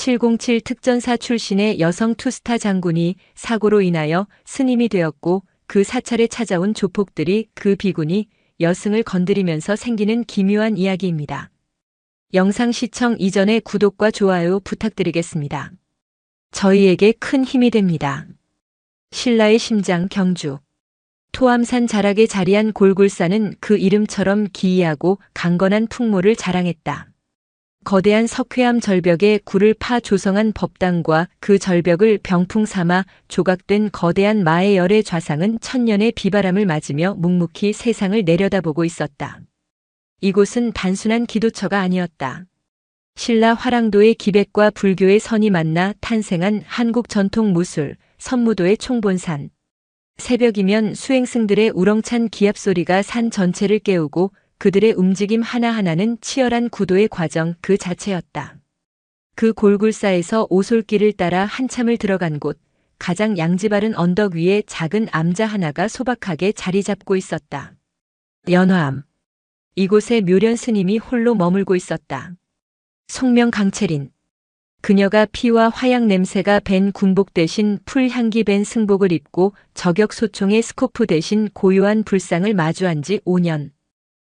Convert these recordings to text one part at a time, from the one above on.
707 특전사 출신의 여성 투스타 장군이 사고로 인하여 스님이 되었고 그 사찰에 찾아온 조폭들이 그 비군이 여승을 건드리면서 생기는 기묘한 이야기입니다. 영상 시청 이전에 구독과 좋아요 부탁드리겠습니다. 저희에게 큰 힘이 됩니다. 신라의 심장 경주. 토암산 자락에 자리한 골굴산은 그 이름처럼 기이하고 강건한 풍모를 자랑했다. 거대한 석회암 절벽에 굴을 파 조성한 법당과 그 절벽을 병풍 삼아 조각된 거대한 마의 열의 좌상은 천년의 비바람을 맞으며 묵묵히 세상을 내려다보고 있었다. 이곳은 단순한 기도처가 아니었다. 신라 화랑도의 기백과 불교의 선이 만나 탄생한 한국 전통 무술, 선무도의 총본산. 새벽이면 수행승들의 우렁찬 기합 소리가 산 전체를 깨우고 그들의 움직임 하나하나는 치열한 구도의 과정 그 자체였다. 그 골굴사에서 오솔길을 따라 한참을 들어간 곳, 가장 양지 바른 언덕 위에 작은 암자 하나가 소박하게 자리 잡고 있었다. 연화암. 이곳에 묘련 스님이 홀로 머물고 있었다. 송명 강채린. 그녀가 피와 화약 냄새가 밴 군복 대신 풀향기 밴 승복을 입고 저격 소총의 스코프 대신 고요한 불상을 마주한 지 5년.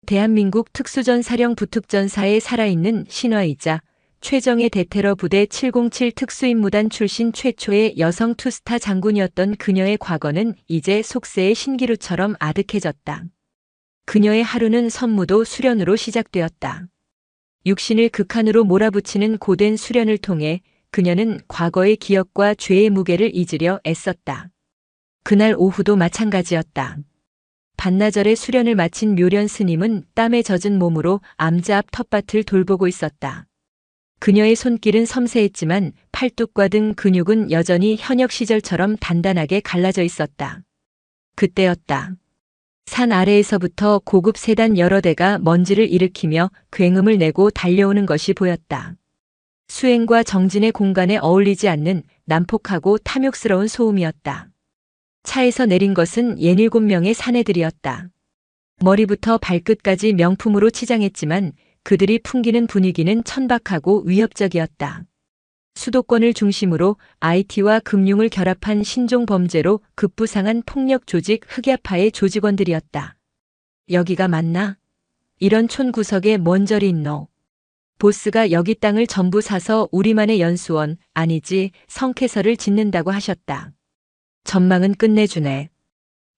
대한민국 특수전사령 부특전사에 살아있는 신화이자 최정예 대테러 부대 707 특수임무단 출신 최초의 여성 투스타 장군이었던 그녀의 과거는 이제 속세의 신기루처럼 아득해졌다. 그녀의 하루는 선무도 수련으로 시작되었다. 육신을 극한으로 몰아붙이는 고된 수련을 통해 그녀는 과거의 기억과 죄의 무게를 잊으려 애썼다. 그날 오후도 마찬가지였다. 반나절의 수련을 마친 묘련 스님은 땀에 젖은 몸으로 암자 앞 텃밭을 돌보고 있었다. 그녀의 손길은 섬세했지만 팔뚝과 등 근육은 여전히 현역 시절처럼 단단하게 갈라져 있었다. 그때였다. 산 아래에서부터 고급 세단 여러 대가 먼지를 일으키며 굉음을 내고 달려오는 것이 보였다. 수행과 정진의 공간에 어울리지 않는 난폭하고 탐욕스러운 소음이었다. 차에서 내린 것은 67명의 사내들이었다. 머리부터 발끝까지 명품으로 치장했지만 그들이 풍기는 분위기는 천박하고 위협적이었다. 수도권을 중심으로 IT와 금융을 결합한 신종 범죄로 급부상한 폭력 조직 흑야파의 조직원들이었다. 여기가 맞나? 이런 촌구석에 뭔 절이 있노? 보스가 여기 땅을 전부 사서 우리만의 연수원, 아니지 성캐서를 짓는다고 하셨다. 전망은 끝내주네.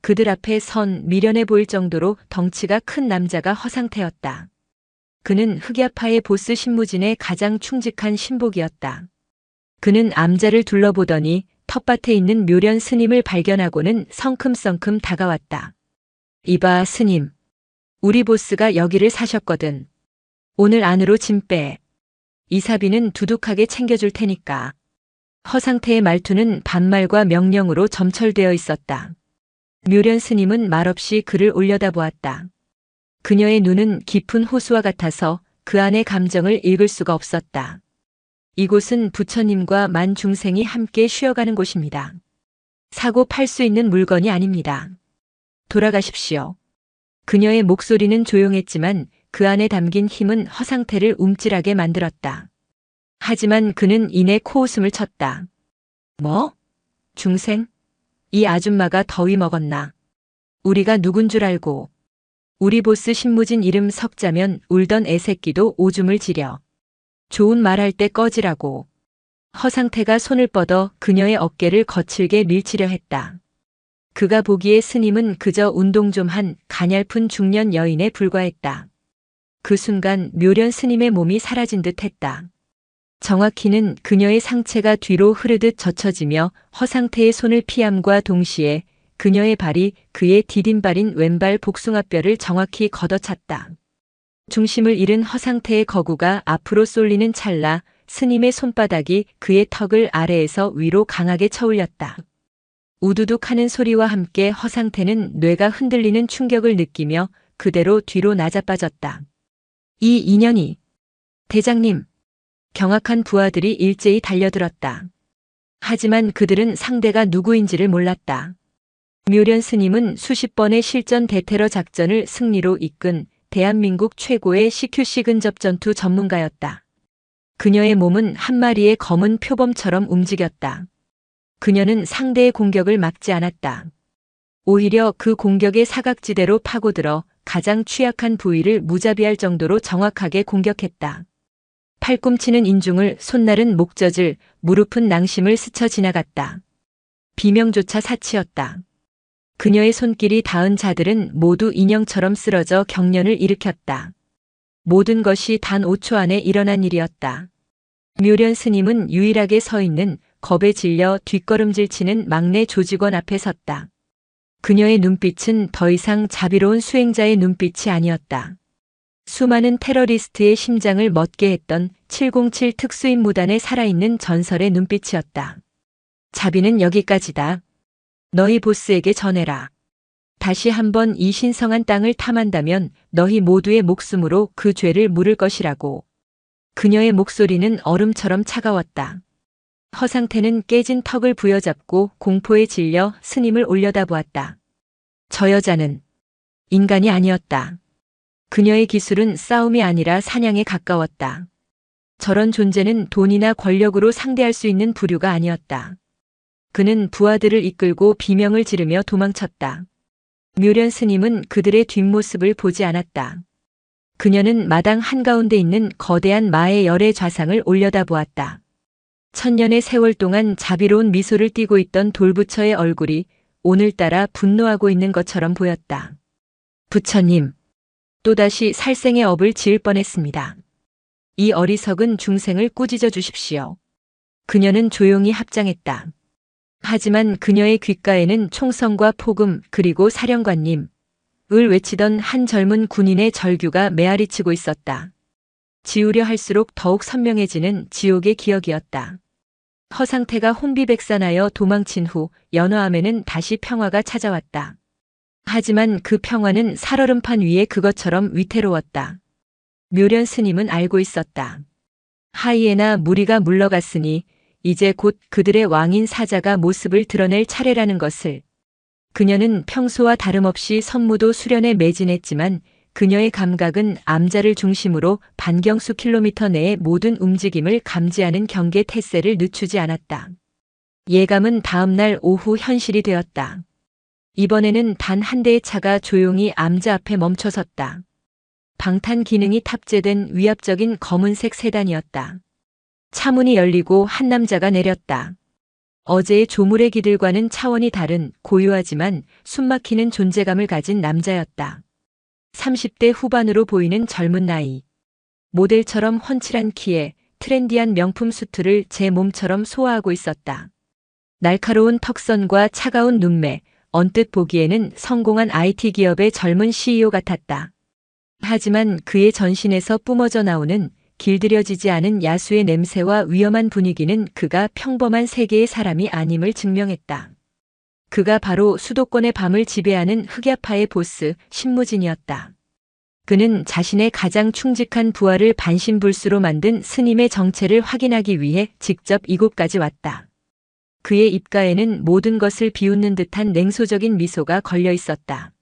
그들 앞에 선 미련해 보일 정도로 덩치가 큰 남자가 허상태였다. 그는 흑야파의 보스 신무진의 가장 충직한 신복이었다. 그는 암자를 둘러보더니 텃밭에 있는 묘련 스님을 발견하고는 성큼성큼 다가왔다. 이봐 스님. 우리 보스가 여기를 사셨거든. 오늘 안으로 짐 빼. 이사비는 두둑하게 챙겨줄 테니까. 허상태의 말투는 반말과 명령으로 점철되어 있었다. 묘련 스님은 말없이 그를 올려다보았다. 그녀의 눈은 깊은 호수와 같아서 그 안의 감정을 읽을 수가 없었다. 이곳은 부처님과 만 중생이 함께 쉬어가는 곳입니다. 사고 팔 수 있는 물건이 아닙니다. 돌아가십시오. 그녀의 목소리는 조용했지만 그 안에 담긴 힘은 허상태를 움찔하게 만들었다. 하지만 그는 이내 코웃음을 쳤다. 뭐? 중생? 이 아줌마가 더위 먹었나? 우리가 누군 줄 알고. 우리 보스 신무진 이름 석자면 울던 애새끼도 오줌을 지려. 좋은 말할 때 꺼지라고. 허상태가 손을 뻗어 그녀의 어깨를 거칠게 밀치려 했다. 그가 보기에 스님은 그저 운동 좀 한 가냘픈 중년 여인에 불과했다. 그 순간 묘련 스님의 몸이 사라진 듯 했다. 정확히는 그녀의 상체가 뒤로 흐르듯 젖혀지며 허상태의 손을 피함과 동시에 그녀의 발이 그의 디딤발인 왼발 복숭아뼈를 정확히 걷어찼다. 중심을 잃은 허상태의 거구가 앞으로 쏠리는 찰나 스님의 손바닥이 그의 턱을 아래에서 위로 강하게 쳐올렸다. 우두둑 하는 소리와 함께 허상태는 뇌가 흔들리는 충격을 느끼며 그대로 뒤로 낮아빠졌다. 이 인연이. 대장님. 경악한 부하들이 일제히 달려들었다. 하지만 그들은 상대가 누구인지를 몰랐다. 묘련 스님은 수십 번의 실전 대테러 작전을 승리로 이끈 대한민국 최고의 CQC 근접 전투 전문가였다. 그녀의 몸은 한 마리의 검은 표범처럼 움직였다. 그녀는 상대의 공격을 막지 않았다. 오히려 그 공격의 사각지대로 파고들어 가장 취약한 부위를 무자비할 정도로 정확하게 공격했다. 팔꿈치는 인중을, 손날은 목젖을, 무릎은 낭심을 스쳐 지나갔다. 비명조차 사치였다. 그녀의 손길이 닿은 자들은 모두 인형처럼 쓰러져 경련을 일으켰다. 모든 것이 단 5초 안에 일어난 일이었다. 묘련 스님은 유일하게 서 있는 겁에 질려 뒷걸음질 치는 막내 조직원 앞에 섰다. 그녀의 눈빛은 더 이상 자비로운 수행자의 눈빛이 아니었다. 수많은 테러리스트의 심장을 멎게 했던 707 특수임무단의 살아있는 전설의 눈빛이었다. 자비는 여기까지다. 너희 보스에게 전해라. 다시 한번 이 신성한 땅을 탐한다면 너희 모두의 목숨으로 그 죄를 물을 것이라고. 그녀의 목소리는 얼음처럼 차가웠다. 허상태는 깨진 턱을 부여잡고 공포에 질려 스님을 올려다보았다. 저 여자는 인간이 아니었다. 그녀의 기술은 싸움이 아니라 사냥에 가까웠다. 저런 존재는 돈이나 권력으로 상대할 수 있는 부류가 아니었다. 그는 부하들을 이끌고 비명을 지르며 도망쳤다. 묘련 스님은 그들의 뒷모습을 보지 않았다. 그녀는 마당 한가운데 있는 거대한 마의 열의 좌상을 올려다보았다. 천년의 세월 동안 자비로운 미소를 띠고 있던 돌부처의 얼굴이 오늘따라 분노하고 있는 것처럼 보였다. 부처님, 또다시 살생의 업을 지을 뻔했습니다. 이 어리석은 중생을 꾸짖어 주십시오. 그녀는 조용히 합장했다. 하지만 그녀의 귓가에는 총성과 폭음 그리고 사령관님, 을 외치던 한 젊은 군인의 절규가 메아리치고 있었다. 지우려 할수록 더욱 선명해지는 지옥의 기억이었다. 허상태가 혼비백산하여 도망친 후 연화암에는 다시 평화가 찾아왔다. 하지만 그 평화는 살얼음판 위에 그것처럼 위태로웠다. 묘련 스님은 알고 있었다. 하이에나 무리가 물러갔으니 이제 곧 그들의 왕인 사자가 모습을 드러낼 차례라는 것을. 그녀는 평소와 다름없이 선무도 수련에 매진했지만 그녀의 감각은 암자를 중심으로 반경수 킬로미터 내의 모든 움직임을 감지하는 경계 태세를 늦추지 않았다. 예감은 다음 날 오후 현실이 되었다. 이번에는 단 한 대의 차가 조용히 암자 앞에 멈춰섰다. 방탄 기능이 탑재된 위압적인 검은색 세단이었다. 차문이 열리고 한 남자가 내렸다. 어제의 조물의 기들과는 차원이 다른 고요하지만 숨막히는 존재감을 가진 남자였다. 30대 후반으로 보이는 젊은 나이. 모델처럼 훤칠한 키에 트렌디한 명품 수트를 제 몸처럼 소화하고 있었다. 날카로운 턱선과 차가운 눈매, 언뜻 보기에는 성공한 IT 기업의 젊은 CEO 같았다. 하지만 그의 전신에서 뿜어져 나오는 길들여지지 않은 야수의 냄새와 위험한 분위기는 그가 평범한 세계의 사람이 아님을 증명했다. 그가 바로 수도권의 밤을 지배하는 흑야파의 보스 신무진이었다. 그는 자신의 가장 충직한 부하를 반신불수로 만든 스님의 정체를 확인하기 위해 직접 이곳까지 왔다. 그의 입가에는 모든 것을 비웃는 듯한 냉소적인 미소가 걸려 있었다.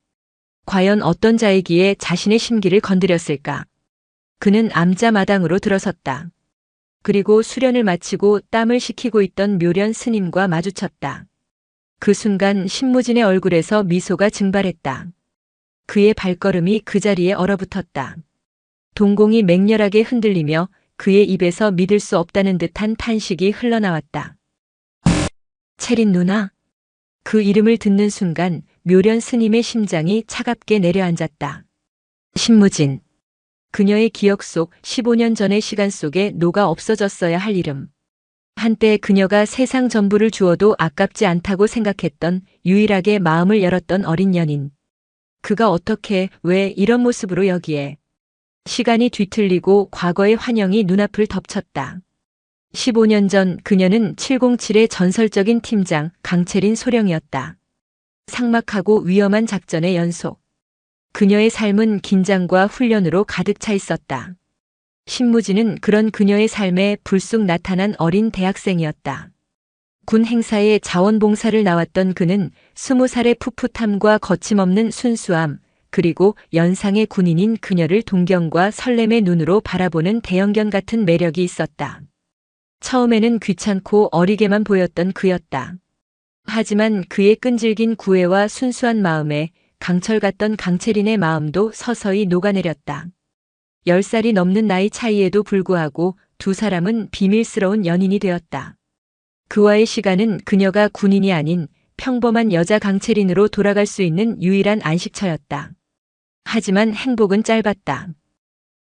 과연 어떤 자이기에 자신의 심기를 건드렸을까? 그는 암자 마당으로 들어섰다. 그리고 수련을 마치고 땀을 식히고 있던 묘련 스님과 마주쳤다. 그 순간 신무진의 얼굴에서 미소가 증발했다. 그의 발걸음이 그 자리에 얼어붙었다. 동공이 맹렬하게 흔들리며 그의 입에서 믿을 수 없다는 듯한 탄식이 흘러나왔다. 체린 누나. 그 이름을 듣는 순간 묘련 스님의 심장이 차갑게 내려앉았다. 신무진. 그녀의 기억 속 15년 전의 시간 속에 녹아 없어졌어야 할 이름. 한때 그녀가 세상 전부를 주어도 아깝지 않다고 생각했던 유일하게 마음을 열었던 어린 연인. 그가 어떻게, 왜 이런 모습으로 여기에. 시간이 뒤틀리고 과거의 환영이 눈앞을 덮쳤다. 15년 전 그녀는 707의 전설적인 팀장 강채린 소령이었다. 삭막하고 위험한 작전의 연속. 그녀의 삶은 긴장과 훈련으로 가득 차 있었다. 신무진은 그런 그녀의 삶에 불쑥 나타난 어린 대학생이었다. 군 행사에 자원봉사를 나왔던 그는 20살의 풋풋함과 거침없는 순수함, 그리고 연상의 군인인 그녀를 동경과 설렘의 눈으로 바라보는 대형견 같은 매력이 있었다. 처음에는 귀찮고 어리게만 보였던 그였다. 하지만 그의 끈질긴 구애와 순수한 마음에 강철 같던 강채린의 마음도 서서히 녹아내렸다. 10살이 넘는 나이 차이에도 불구하고 두 사람은 비밀스러운 연인이 되었다. 그와의 시간은 그녀가 군인이 아닌 평범한 여자 강채린으로 돌아갈 수 있는 유일한 안식처였다. 하지만 행복은 짧았다.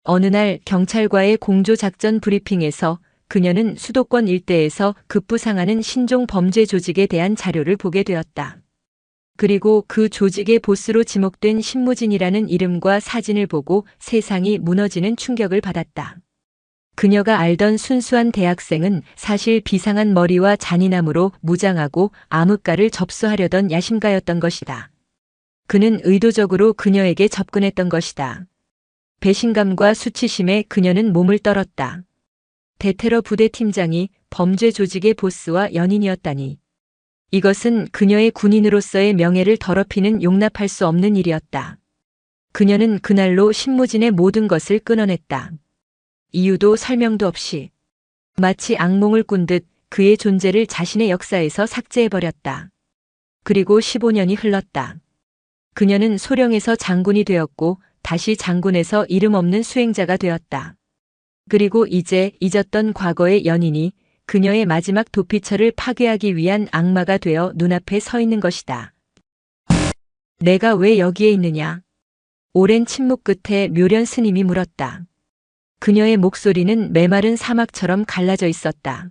어느 날 경찰과의 공조작전 브리핑에서 그녀는 수도권 일대에서 급부상하는 신종 범죄 조직에 대한 자료를 보게 되었다. 그리고 그 조직의 보스로 지목된 신무진이라는 이름과 사진을 보고 세상이 무너지는 충격을 받았다. 그녀가 알던 순수한 대학생은 사실 비상한 머리와 잔인함으로 무장하고 암흑가를 접수하려던 야심가였던 것이다. 그는 의도적으로 그녀에게 접근했던 것이다. 배신감과 수치심에 그녀는 몸을 떨었다. 대테러 부대 팀장이 범죄 조직의 보스와 연인이었다니. 이것은 그녀의 군인으로서의 명예를 더럽히는 용납할 수 없는 일이었다. 그녀는 그날로 신무진의 모든 것을 끊어냈다. 이유도 설명도 없이. 마치 악몽을 꾼 듯 그의 존재를 자신의 역사에서 삭제해버렸다. 그리고 15년이 흘렀다. 그녀는 소령에서 장군이 되었고 다시 장군에서 이름 없는 수행자가 되었다. 그리고 이제 잊었던 과거의 연인이 그녀의 마지막 도피처를 파괴하기 위한 악마가 되어 눈앞에 서 있는 것이다. 내가 왜 여기에 있느냐? 오랜 침묵 끝에 묘련 스님이 물었다. 그녀의 목소리는 메마른 사막처럼 갈라져 있었다.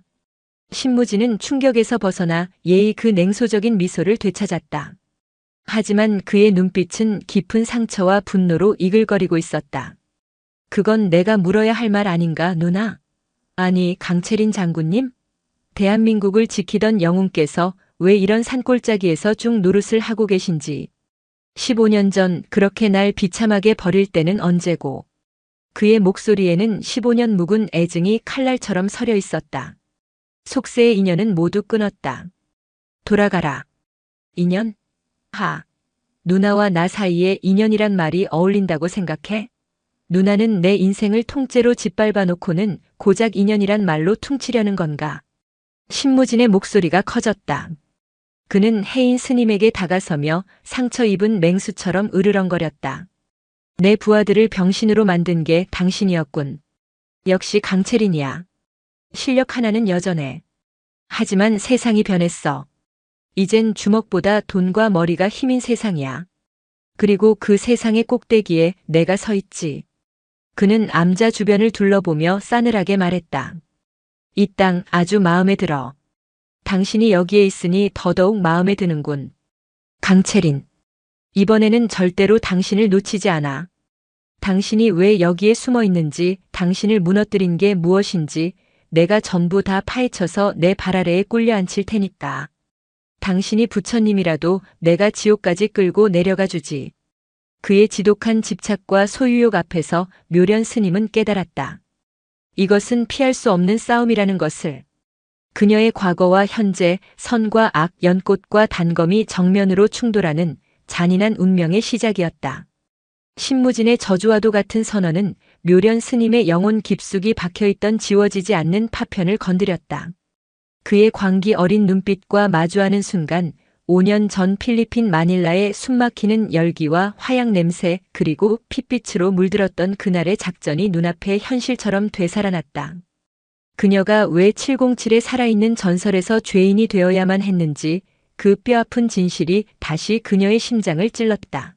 신무진은 충격에서 벗어나 예의 그 냉소적인 미소를 되찾았다. 하지만 그의 눈빛은 깊은 상처와 분노로 이글거리고 있었다. 그건 내가 물어야 할 말 아닌가, 누나? 아니, 강채린 장군님? 대한민국을 지키던 영웅께서 왜 이런 산골짜기에서 쭉 노릇을 하고 계신지. 15년 전 그렇게 날 비참하게 버릴 때는 언제고. 그의 목소리에는 15년 묵은 애증이 칼날처럼 서려 있었다. 속세의 인연은 모두 끊었다. 돌아가라. 인연? 누나와 나 사이에 인연이란 말이 어울린다고 생각해? 누나는 내 인생을 통째로 짓밟아 놓고는 고작 인연이란 말로 퉁치려는 건가? 신무진의 목소리가 커졌다. 그는 해인 스님에게 다가서며 상처 입은 맹수처럼 으르렁거렸다. 내 부하들을 병신으로 만든 게 당신이었군. 역시 강채린이야. 실력 하나는 여전해. 하지만 세상이 변했어. 이젠 주먹보다 돈과 머리가 힘인 세상이야. 그리고 그 세상의 꼭대기에 내가 서 있지. 그는 암자 주변을 둘러보며 싸늘하게 말했다. 이 땅 아주 마음에 들어. 당신이 여기에 있으니 더더욱 마음에 드는군. 강채린. 이번에는 절대로 당신을 놓치지 않아. 당신이 왜 여기에 숨어 있는지, 당신을 무너뜨린 게 무엇인지 내가 전부 다 파헤쳐서 내 발 아래에 꿀려 앉힐 테니까. 당신이 부처님이라도 내가 지옥까지 끌고 내려가 주지. 그의 지독한 집착과 소유욕 앞에서 묘련 스님은 깨달았다. 이것은 피할 수 없는 싸움이라는 것을. 그녀의 과거와 현재, 선과 악, 연꽃과 단검이 정면으로 충돌하는 잔인한 운명의 시작이었다. 신무진의 저주와도 같은 선언은 묘련 스님의 영혼 깊숙이 박혀있던 지워지지 않는 파편을 건드렸다. 그의 광기 어린 눈빛과 마주하는 순간 5년 전 필리핀 마닐라의 숨막히는 열기와 화약 냄새 그리고 핏빛으로 물들었던 그날의 작전이 눈앞에 현실처럼 되살아났다. 그녀가 왜 707에 살아있는 전설에서 죄인이 되어야만 했는지 그 뼈아픈 진실이 다시 그녀의 심장을 찔렀다.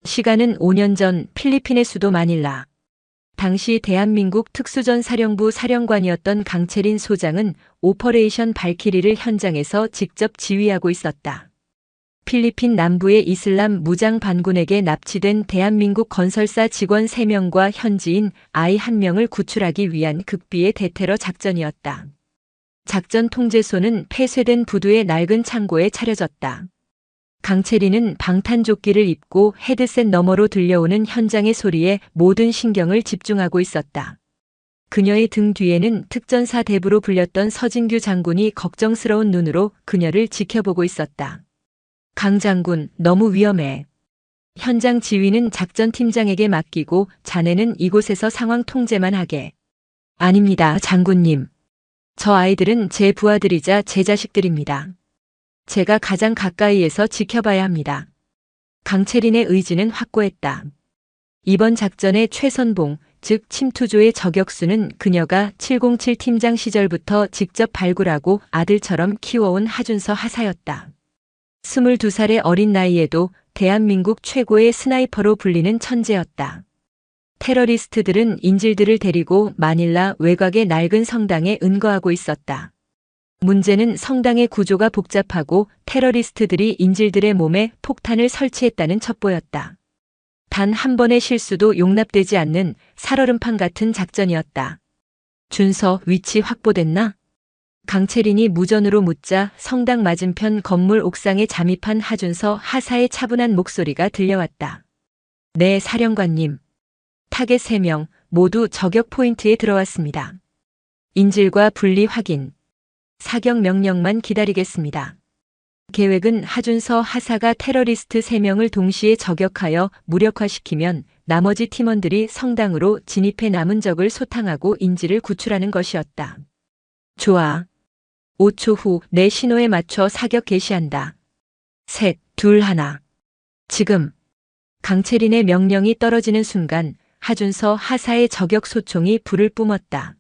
시간은 5년 전 필리핀의 수도 마닐라. 당시 대한민국 특수전사령부 사령관이었던 강채린 소장은 오퍼레이션 발키리를 현장에서 직접 지휘하고 있었다. 필리핀 남부의 이슬람 무장 반군에게 납치된 대한민국 건설사 직원 3명과 현지인 아이 1명을 구출하기 위한 극비의 대테러 작전이었다. 작전 통제소는 폐쇄된 부두의 낡은 창고에 차려졌다. 강채린은 방탄조끼를 입고 헤드셋 너머로 들려오는 현장의 소리에 모든 신경을 집중하고 있었다. 그녀의 등 뒤에는 특전사 대부로 불렸던 서진규 장군이 걱정스러운 눈으로 그녀를 지켜보고 있었다. 강 장군, 너무 위험해. 현장 지휘는 작전팀장에게 맡기고 자네는 이곳에서 상황 통제만 하게. 아닙니다, 장군님. 저 아이들은 제 부하들이자 제 자식들입니다. 제가 가장 가까이에서 지켜봐야 합니다. 강채린의 의지는 확고했다. 이번 작전의 최선봉, 즉 침투조의 저격수는 그녀가 707 팀장 시절부터 직접 발굴하고 아들처럼 키워온 하준서 하사였다. 22살의 어린 나이에도 대한민국 최고의 스나이퍼로 불리는 천재였다. 테러리스트들은 인질들을 데리고 마닐라 외곽의 낡은 성당에 은거하고 있었다. 문제는 성당의 구조가 복잡하고 테러리스트들이 인질들의 몸에 폭탄을 설치했다는 첩보였다. 단 한 번의 실수도 용납되지 않는 살얼음판 같은 작전이었다. 준서, 위치 확보됐나? 강채린이 무전으로 묻자 성당 맞은편 건물 옥상에 잠입한 하준서 하사의 차분한 목소리가 들려왔다. 네, 사령관님. 타겟 3명 모두 저격 포인트에 들어왔습니다. 인질과 분리 확인. 사격 명령만 기다리겠습니다. 계획은 하준서 하사가 테러리스트 3명을 동시에 저격하여 무력화시키면 나머지 팀원들이 성당으로 진입해 남은 적을 소탕하고 인질을 구출하는 것이었다. 좋아. 5초 후 내 신호에 맞춰 사격 개시한다. 3, 2, 1. 지금. 강채린의 명령이 떨어지는 순간 하준서 하사의 저격 소총이 불을 뿜었다.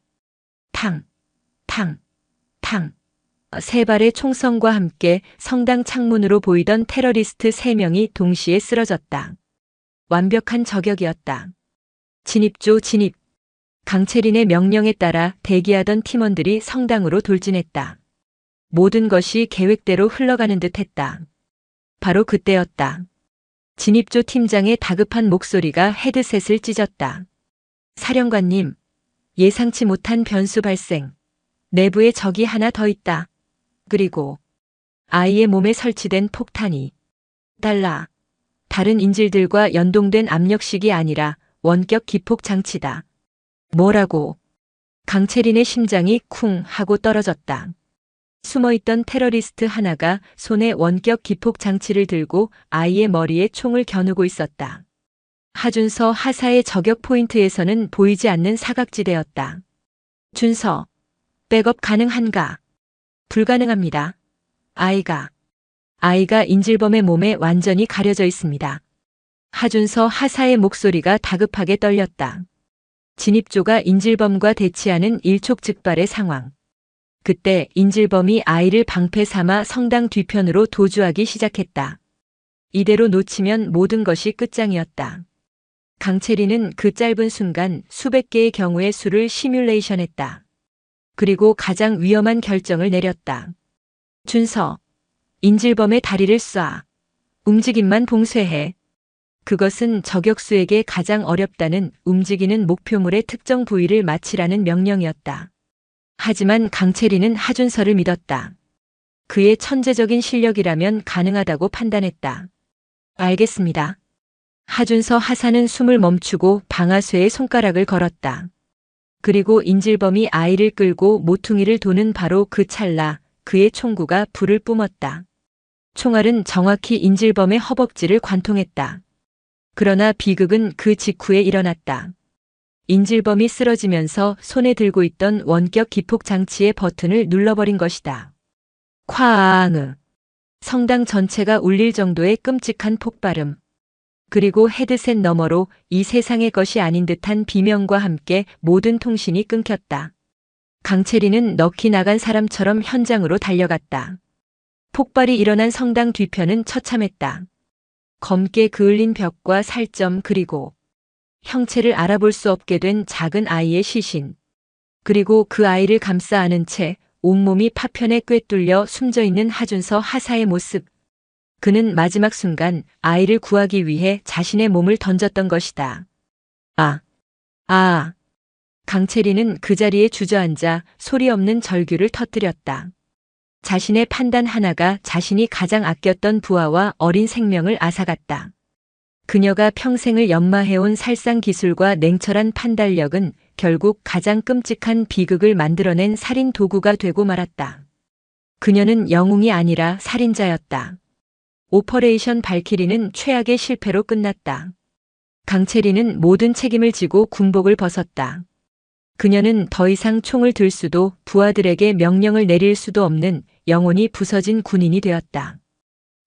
탕, 탕, 탕. 3발의 총성과 함께 성당 창문으로 보이던 테러리스트 3명이 동시에 쓰러졌다. 완벽한 저격이었다. 진입조 진입. 강채린의 명령에 따라 대기하던 팀원들이 성당으로 돌진했다. 모든 것이 계획대로 흘러가는 듯 했다. 바로 그때였다. 진입조 팀장의 다급한 목소리가 헤드셋을 찢었다. 사령관님, 예상치 못한 변수 발생. 내부에 적이 하나 더 있다. 그리고 아이의 몸에 설치된 폭탄이 달라. 다른 인질들과 연동된 압력식이 아니라 원격 기폭 장치다. 뭐라고? 강채린의 심장이 쿵 하고 떨어졌다. 숨어있던 테러리스트 하나가 손에 원격 기폭 장치를 들고 아이의 머리에 총을 겨누고 있었다. 하준서 하사의 저격 포인트에서는 보이지 않는 사각지대였다. 준서, 백업 가능한가? 불가능합니다. 아이가 인질범의 몸에 완전히 가려져 있습니다. 하준서 하사의 목소리가 다급하게 떨렸다. 진입조가 인질범과 대치하는 일촉즉발의 상황. 그때 인질범이 아이를 방패 삼아 성당 뒤편으로 도주하기 시작했다. 이대로 놓치면 모든 것이 끝장이었다. 강채린은 그 짧은 순간 수백 개의 경우의 수를 시뮬레이션했다. 그리고 가장 위험한 결정을 내렸다. 준서, 인질범의 다리를 쏴. 움직임만 봉쇄해. 그것은 저격수에게 가장 어렵다는 움직이는 목표물의 특정 부위를 맞히라는 명령이었다. 하지만 강채린은 하준서를 믿었다. 그의 천재적인 실력이라면 가능하다고 판단했다. 알겠습니다. 하준서 하사는 숨을 멈추고 방아쇠에 손가락을 걸었다. 그리고 인질범이 아이를 끌고 모퉁이를 도는 바로 그 찰나 그의 총구가 불을 뿜었다. 총알은 정확히 인질범의 허벅지를 관통했다. 그러나 비극은 그 직후에 일어났다. 인질범이 쓰러지면서 손에 들고 있던 원격 기폭 장치의 버튼을 눌러버린 것이다. 쾅! 성당 전체가 울릴 정도의 끔찍한 폭발음. 그리고 헤드셋 너머로 이 세상의 것이 아닌 듯한 비명과 함께 모든 통신이 끊겼다. 강채린은 넋이 나간 사람처럼 현장으로 달려갔다. 폭발이 일어난 성당 뒤편은 처참했다. 검게 그을린 벽과 살점 그리고 형체를 알아볼 수 없게 된 작은 아이의 시신. 그리고 그 아이를 감싸 안은 채 온몸이 파편에 꿰뚫려 숨져있는 하준서 하사의 모습. 그는 마지막 순간 아이를 구하기 위해 자신의 몸을 던졌던 것이다. 강채린은 그 자리에 주저앉아 소리 없는 절규를 터뜨렸다. 자신의 판단 하나가 자신이 가장 아꼈던 부하와 어린 생명을 앗아갔다. 그녀가 평생을 연마해온 살상 기술과 냉철한 판단력은 결국 가장 끔찍한 비극을 만들어낸 살인 도구가 되고 말았다. 그녀는 영웅이 아니라 살인자였다. 오퍼레이션 발키리는 최악의 실패로 끝났다. 강채리는 모든 책임을 지고 군복을 벗었다. 그녀는 더 이상 총을 들 수도 부하들에게 명령을 내릴 수도 없는 영혼이 부서진 군인이 되었다.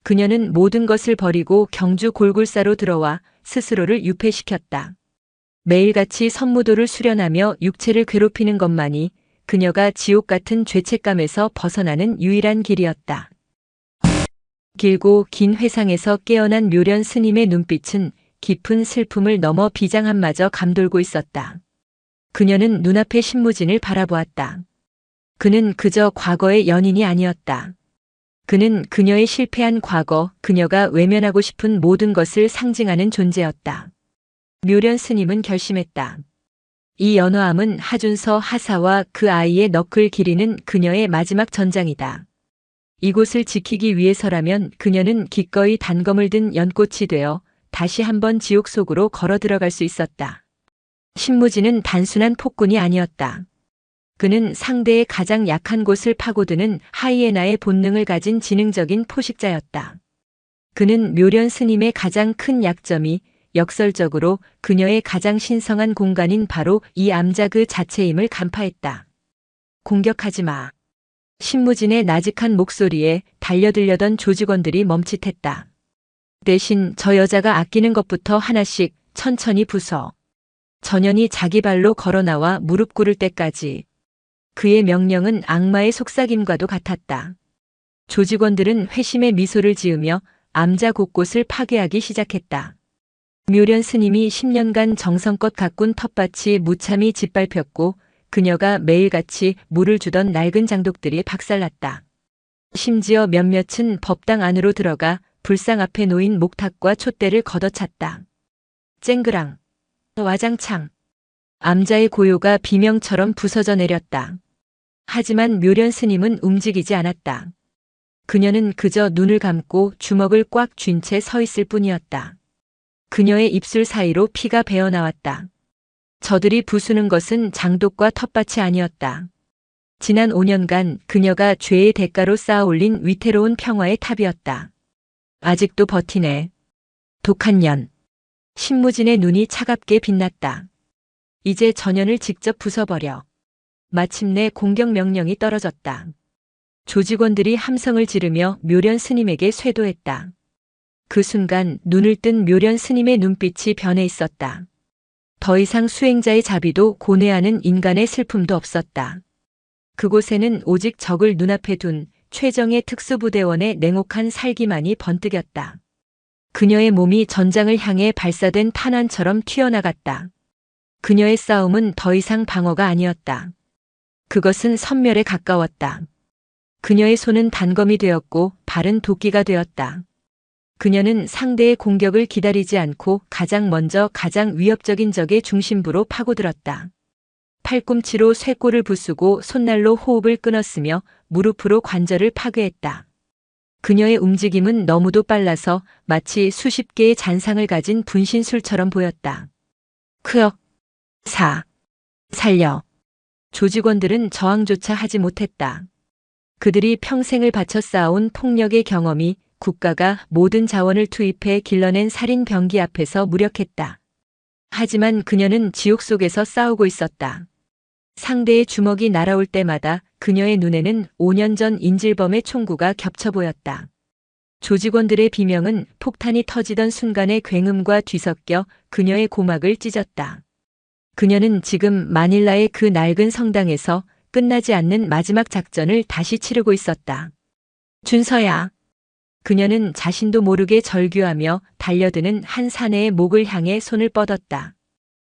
그녀는 모든 것을 버리고 경주 골굴사로 들어와 스스로를 유폐시켰다. 매일같이 선무도를 수련하며 육체를 괴롭히는 것만이 그녀가 지옥 같은 죄책감에서 벗어나는 유일한 길이었다. 길고 긴 회상에서 깨어난 묘련 스님의 눈빛은 깊은 슬픔을 넘어 비장함마저 감돌고 있었다. 그녀는 눈앞의 신무진을 바라보았다. 그는 그저 과거의 연인이 아니었다. 그는 그녀의 실패한 과거, 그녀가 외면하고 싶은 모든 것을 상징하는 존재였다. 묘련 스님은 결심했다. 이 연화암은 하준서 하사와 그 아이의 넋을 기리는 그녀의 마지막 전장이다. 이곳을 지키기 위해서라면 그녀는 기꺼이 단검을 든 연꽃이 되어 다시 한번 지옥 속으로 걸어 들어갈 수 있었다. 신무진은 단순한 폭군이 아니었다. 그는 상대의 가장 약한 곳을 파고드는 하이에나의 본능을 가진 지능적인 포식자였다. 그는 묘련 스님의 가장 큰 약점이 역설적으로 그녀의 가장 신성한 공간인 바로 이 암자 그 자체임을 간파했다. 공격하지 마. 신무진의 나직한 목소리에 달려들려던 조직원들이 멈칫했다. 대신 저 여자가 아끼는 것부터 하나씩 천천히 부숴. 전연이 자기 발로 걸어 나와 무릎 꿇을 때까지. 그의 명령은 악마의 속삭임과도 같았다. 조직원들은 회심의 미소를 지으며 암자 곳곳을 파괴하기 시작했다. 묘련 스님이 10년간 정성껏 가꾼 텃밭이 무참히 짓밟혔고 그녀가 매일같이 물을 주던 낡은 장독들이 박살났다. 심지어 몇몇은 법당 안으로 들어가 불상 앞에 놓인 목탁과 촛대를 걷어찼다. 쨍그랑, 와장창. 암자의 고요가 비명처럼 부서져 내렸다. 하지만 묘련 스님은 움직이지 않았다. 그녀는 그저 눈을 감고 주먹을 꽉 쥔 채 서 있을 뿐이었다. 그녀의 입술 사이로 피가 배어나왔다. 저들이 부수는 것은 장독과 텃밭이 아니었다. 지난 5년간 그녀가 죄의 대가로 쌓아올린 위태로운 평화의 탑이었다. 아직도 버티네. 독한 년. 신무진의 눈이 차갑게 빛났다. 이제 전연을 직접 부숴버려. 마침내 공격 명령이 떨어졌다. 조직원들이 함성을 지르며 묘련 스님에게 쇄도했다. 그 순간 눈을 뜬 묘련 스님의 눈빛이 변해 있었다. 더 이상 수행자의 자비도 고뇌하는 인간의 슬픔도 없었다. 그곳에는 오직 적을 눈앞에 둔 최정예 특수부대원의 냉혹한 살기만이 번뜩였다. 그녀의 몸이 전장을 향해 발사된 탄환처럼 튀어나갔다. 그녀의 싸움은 더 이상 방어가 아니었다. 그것은 섬멸에 가까웠다. 그녀의 손은 단검이 되었고 발은 도끼가 되었다. 그녀는 상대의 공격을 기다리지 않고 가장 먼저 가장 위협적인 적의 중심부로 파고들었다. 팔꿈치로 쇄골을 부수고 손날로 호흡을 끊었으며 무릎으로 관절을 파괴했다. 그녀의 움직임은 너무도 빨라서 마치 수십 개의 잔상을 가진 분신술처럼 보였다. 크역, 살려. 조직원들은 저항조차 하지 못했다. 그들이 평생을 바쳐 쌓아온 폭력의 경험이 국가가 모든 자원을 투입해 길러낸 살인 병기 앞에서 무력했다. 하지만 그녀는 지옥 속에서 싸우고 있었다. 상대의 주먹이 날아올 때마다 그녀의 눈에는 5년 전 인질범의 총구가 겹쳐 보였다. 조직원들의 비명은 폭탄이 터지던 순간의 굉음과 뒤섞여 그녀의 고막을 찢었다. 그녀는 지금 마닐라의 그 낡은 성당에서 끝나지 않는 마지막 작전을 다시 치르고 있었다. 준서야. 그녀는 자신도 모르게 절규하며 달려드는 한 사내의 목을 향해 손을 뻗었다.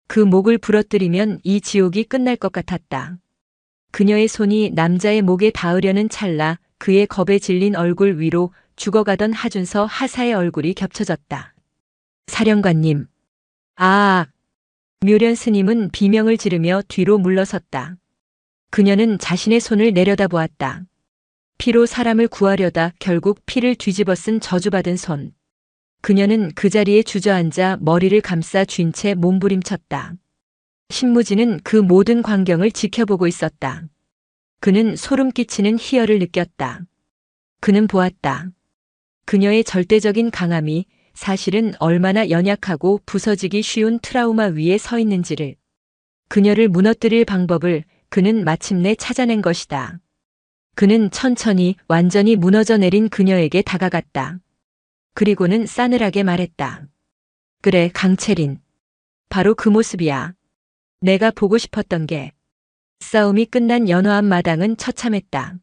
그 목을 부러뜨리면 이 지옥이 끝날 것 같았다. 그녀의 손이 남자의 목에 닿으려는 찰나 그의 겁에 질린 얼굴 위로 죽어가던 하준서 하사의 얼굴이 겹쳐졌다. 사령관님. 묘련 스님은 비명을 지르며 뒤로 물러섰다. 그녀는 자신의 손을 내려다보았다. 피로 사람을 구하려다 결국 피를 뒤집어 쓴 저주받은 손. 그녀는 그 자리에 주저앉아 머리를 감싸 쥔 채 몸부림쳤다. 신무진은 그 모든 광경을 지켜보고 있었다. 그는 소름 끼치는 희열을 느꼈다. 그는 보았다. 그녀의 절대적인 강함이 사실은 얼마나 연약하고 부서지기 쉬운 트라우마 위에 서 있는지를, 그녀를 무너뜨릴 방법을 그는 마침내 찾아낸 것이다. 그는 천천히 완전히 무너져 내린 그녀에게 다가갔다. 그리고는 싸늘하게 말했다. 그래, 강채린. 바로 그 모습이야. 내가 보고 싶었던 게. 싸움이 끝난 연화암 마당은 처참했다.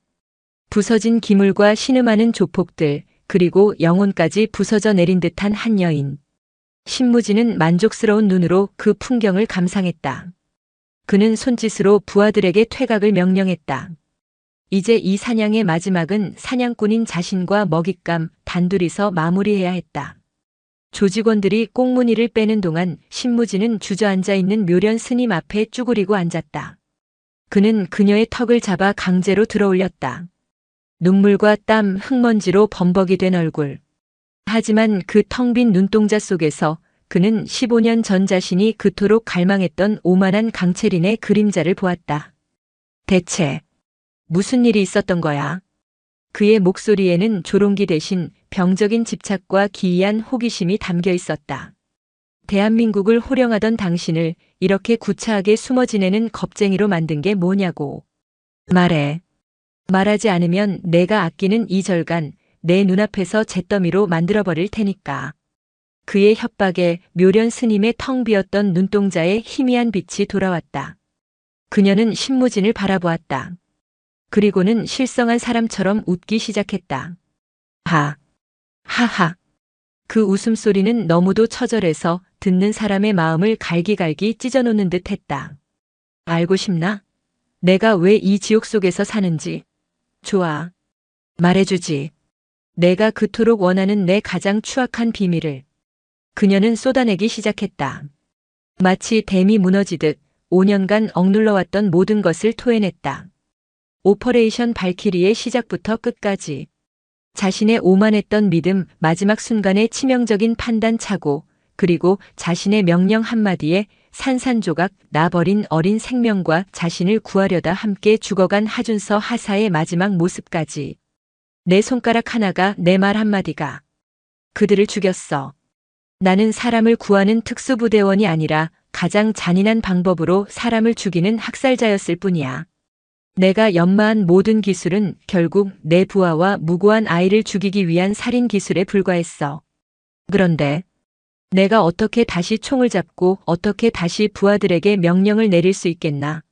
부서진 기물과 신음하는 조폭들, 그리고 영혼까지 부서져 내린 듯한 한 여인. 신무진은 만족스러운 눈으로 그 풍경을 감상했다. 그는 손짓으로 부하들에게 퇴각을 명령했다. 이제 이 사냥의 마지막은 사냥꾼인 자신과 먹잇감 단둘이서 마무리해야 했다. 조직원들이 꽁무니를 빼는 동안 신무진은 주저앉아 있는 묘련 스님 앞에 쭈그리고 앉았다. 그는 그녀의 턱을 잡아 강제로 들어올렸다. 눈물과 땀, 흙먼지로 범벅이 된 얼굴. 하지만 그 텅 빈 눈동자 속에서 그는 15년 전 자신이 그토록 갈망했던 오만한 강채린의 그림자를 보았다. 대체 무슨 일이 있었던 거야? 그의 목소리에는 조롱기 대신 병적인 집착과 기이한 호기심이 담겨 있었다. 대한민국을 호령하던 당신을 이렇게 구차하게 숨어 지내는 겁쟁이로 만든 게 뭐냐고. 말해. 말하지 않으면 내가 아끼는 이 절간 내 눈앞에서 잿더미로 만들어버릴 테니까. 그의 협박에 묘련 스님의 텅 비었던 눈동자에 희미한 빛이 돌아왔다. 그녀는 신무진을 바라보았다. 그리고는 실성한 사람처럼 웃기 시작했다. 하하. 그 웃음소리는 너무도 처절해서 듣는 사람의 마음을 갈기갈기 찢어놓는 듯 했다. 알고 싶나? 내가 왜 이 지옥 속에서 사는지. 좋아. 말해주지. 내가 그토록 원하는 내 가장 추악한 비밀을. 그녀는 쏟아내기 시작했다. 마치 댐이 무너지듯 5년간 억눌러왔던 모든 것을 토해냈다. 오퍼레이션 발키리의 시작부터 끝까지. 자신의 오만했던 믿음, 마지막 순간의 치명적인 판단 착오, 그리고 자신의 명령 한마디에 산산조각 나버린 어린 생명과 자신을 구하려다 함께 죽어간 하준서 하사의 마지막 모습까지. 내 손가락 하나가, 내 말 한마디가 그들을 죽였어. 나는 사람을 구하는 특수부대원이 아니라 가장 잔인한 방법으로 사람을 죽이는 학살자였을 뿐이야. 내가 연마한 모든 기술은 결국 내 부하와 무고한 아이를 죽이기 위한 살인 기술에 불과했어. 그런데 내가 어떻게 다시 총을 잡고 어떻게 다시 부하들에게 명령을 내릴 수 있겠나?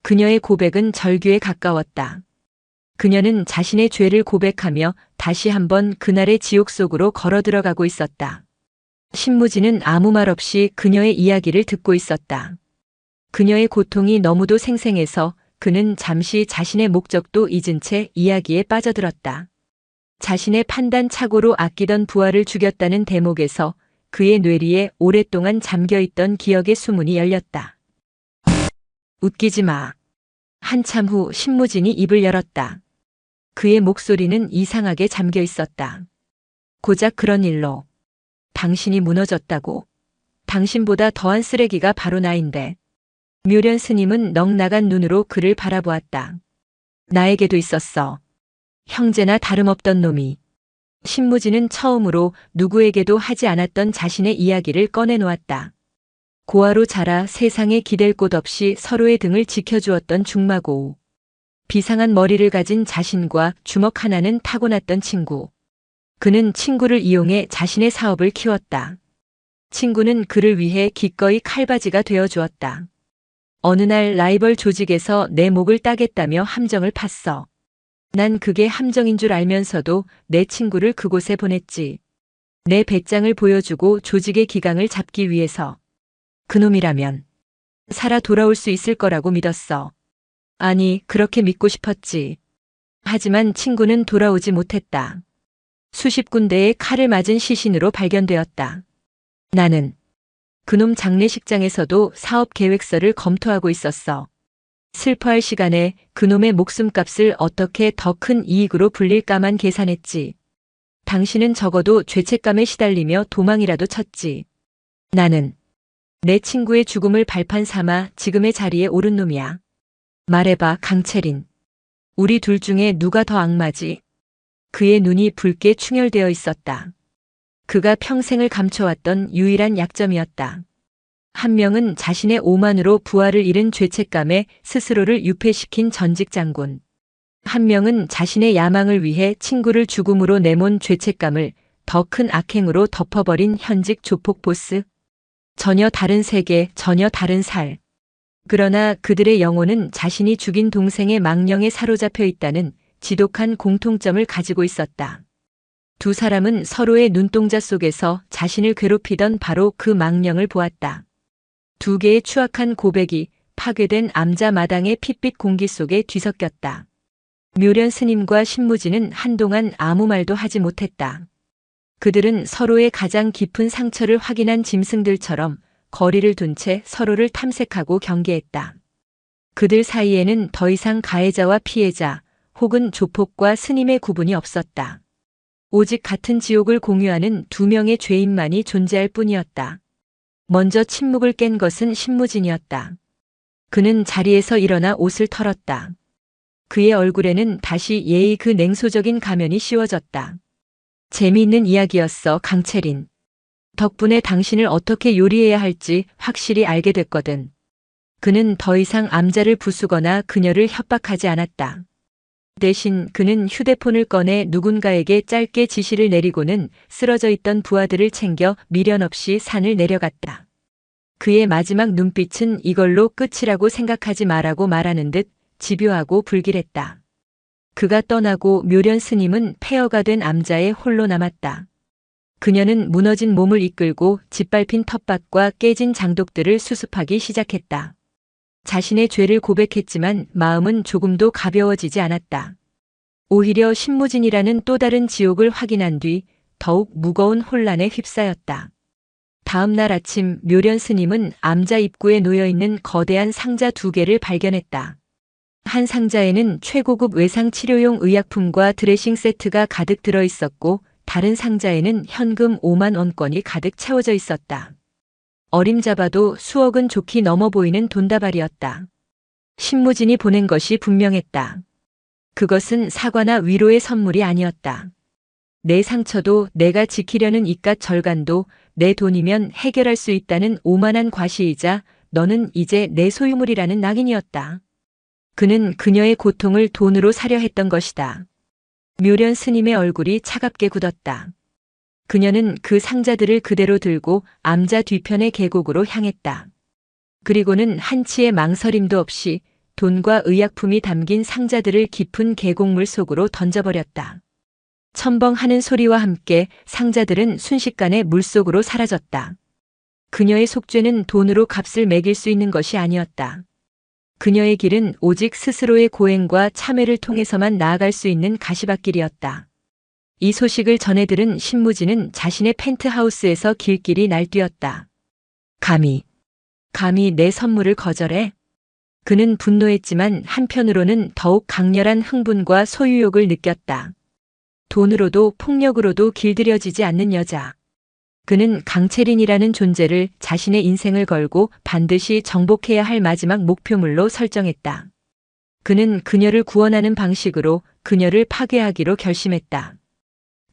그녀의 고백은 절규에 가까웠다. 그녀는 자신의 죄를 고백하며 다시 한번 그날의 지옥 속으로 걸어 들어가고 있었다. 신무진은 아무 말 없이 그녀의 이야기를 듣고 있었다. 그녀의 고통이 너무도 생생해서 그는 잠시 자신의 목적도 잊은 채 이야기에 빠져들었다. 자신의 판단 착오로 아끼던 부하를 죽였다는 대목에서 그의 뇌리에 오랫동안 잠겨있던 기억의 수문이 열렸다. 웃기지 마. 한참 후 신무진이 입을 열었다. 그의 목소리는 이상하게 잠겨 있었다. 고작 그런 일로 당신이 무너졌다고. 당신보다 더한 쓰레기가 바로 나인데. 묘련 스님은 넋나간 눈으로 그를 바라보았다. 나에게도 있었어. 형제나 다름없던 놈이. 신무진은 처음으로 누구에게도 하지 않았던 자신의 이야기를 꺼내놓았다. 고아로 자라 세상에 기댈 곳 없이 서로의 등을 지켜주었던 중마고우. 비상한 머리를 가진 자신과 주먹 하나는 타고났던 친구. 그는 친구를 이용해 자신의 사업을 키웠다. 친구는 그를 위해 기꺼이 칼바지가 되어 주었다. 어느 날 라이벌 조직에서 내 목을 따겠다며 함정을 팠어. 난 그게 함정인 줄 알면서도 내 친구를 그곳에 보냈지. 내 배짱을 보여주고 조직의 기강을 잡기 위해서. 그놈이라면 살아 돌아올 수 있을 거라고 믿었어. 아니, 그렇게 믿고 싶었지. 하지만 친구는 돌아오지 못했다. 수십 군데의 칼을 맞은 시신으로 발견되었다. 나는 그놈 장례식장에서도 사업 계획서를 검토하고 있었어. 슬퍼할 시간에 그놈의 목숨값을 어떻게 더 큰 이익으로 불릴까만 계산했지. 당신은 적어도 죄책감에 시달리며 도망이라도 쳤지. 나는 내 친구의 죽음을 발판 삼아 지금의 자리에 오른 놈이야. 말해봐, 강채린. 우리 둘 중에 누가 더 악마지? 그의 눈이 붉게 충혈되어 있었다. 그가 평생을 감춰왔던 유일한 약점이었다. 한 명은 자신의 오만으로 부하를 잃은 죄책감에 스스로를 유폐시킨 전직 장군. 한 명은 자신의 야망을 위해 친구를 죽음으로 내몬 죄책감을 더 큰 악행으로 덮어버린 현직 조폭 보스. 전혀 다른 세계, 전혀 다른 살. 그러나 그들의 영혼은 자신이 죽인 동생의 망령에 사로잡혀 있다는 지독한 공통점을 가지고 있었다. 두 사람은 서로의 눈동자 속에서 자신을 괴롭히던 바로 그 망령을 보았다. 두 개의 추악한 고백이 파괴된 암자 마당의 핏빛 공기 속에 뒤섞였다. 묘련 스님과 신무진은 한동안 아무 말도 하지 못했다. 그들은 서로의 가장 깊은 상처를 확인한 짐승들처럼 거리를 둔 채 서로를 탐색하고 경계했다. 그들 사이에는 더 이상 가해자와 피해자, 혹은 조폭과 스님의 구분이 없었다. 오직 같은 지옥을 공유하는 두 명의 죄인만이 존재할 뿐이었다. 먼저 침묵을 깬 것은 신무진이었다. 그는 자리에서 일어나 옷을 털었다. 그의 얼굴에는 다시 예의 그 냉소적인 가면이 씌워졌다. 재미있는 이야기였어, 강채린. 덕분에 당신을 어떻게 요리해야 할지 확실히 알게 됐거든. 그는 더 이상 암자를 부수거나 그녀를 협박하지 않았다. 대신 그는 휴대폰을 꺼내 누군가에게 짧게 지시를 내리고는 쓰러져 있던 부하들을 챙겨 미련 없이 산을 내려갔다. 그의 마지막 눈빛은 이걸로 끝이라고 생각하지 마라고 말하는 듯 집요하고 불길했다. 그가 떠나고 묘련 스님은 폐허가 된 암자에 홀로 남았다. 그녀는 무너진 몸을 이끌고 짓밟힌 텃밭과 깨진 장독들을 수습하기 시작했다. 자신의 죄를 고백했지만 마음은 조금도 가벼워지지 않았다. 오히려 신무진이라는 또 다른 지옥을 확인한 뒤 더욱 무거운 혼란에 휩싸였다. 다음 날 아침 묘련 스님은 암자 입구에 놓여있는 거대한 상자 2개를 발견했다. 한 상자에는 최고급 외상 치료용 의약품과 드레싱 세트가 가득 들어 있었고 다른 상자에는 현금 5만 원권이 가득 채워져 있었다. 어림잡아도 수억은 좋게 넘어 보이는 돈다발이었다. 신무진이 보낸 것이 분명했다. 그것은 사과나 위로의 선물이 아니었다. 내 상처도 내가 지키려는 이깟 절간도 내 돈이면 해결할 수 있다는 오만한 과시이자 너는 이제 내 소유물이라는 낙인이었다. 그는 그녀의 고통을 돈으로 사려 했던 것이다. 묘련 스님의 얼굴이 차갑게 굳었다. 그녀는 그 상자들을 그대로 들고 암자 뒤편의 계곡으로 향했다. 그리고는 한치의 망설임도 없이 돈과 의약품이 담긴 상자들을 깊은 계곡물 속으로 던져버렸다. 첨벙하는 소리와 함께 상자들은 순식간에 물속으로 사라졌다. 그녀의 속죄는 돈으로 값을 매길 수 있는 것이 아니었다. 그녀의 길은 오직 스스로의 고행과 참회를 통해서만 나아갈 수 있는 가시밭길이었다. 이 소식을 전해 들은 신무진은 자신의 펜트하우스에서 길길이 날뛰었다. 감히 내 선물을 거절해? 그는 분노했지만 한편으로는 더욱 강렬한 흥분과 소유욕을 느꼈다. 돈으로도 폭력으로도 길들여지지 않는 여자. 그는 강채린이라는 존재를 자신의 인생을 걸고 반드시 정복해야 할 마지막 목표물로 설정했다. 그는 그녀를 구원하는 방식으로 그녀를 파괴하기로 결심했다.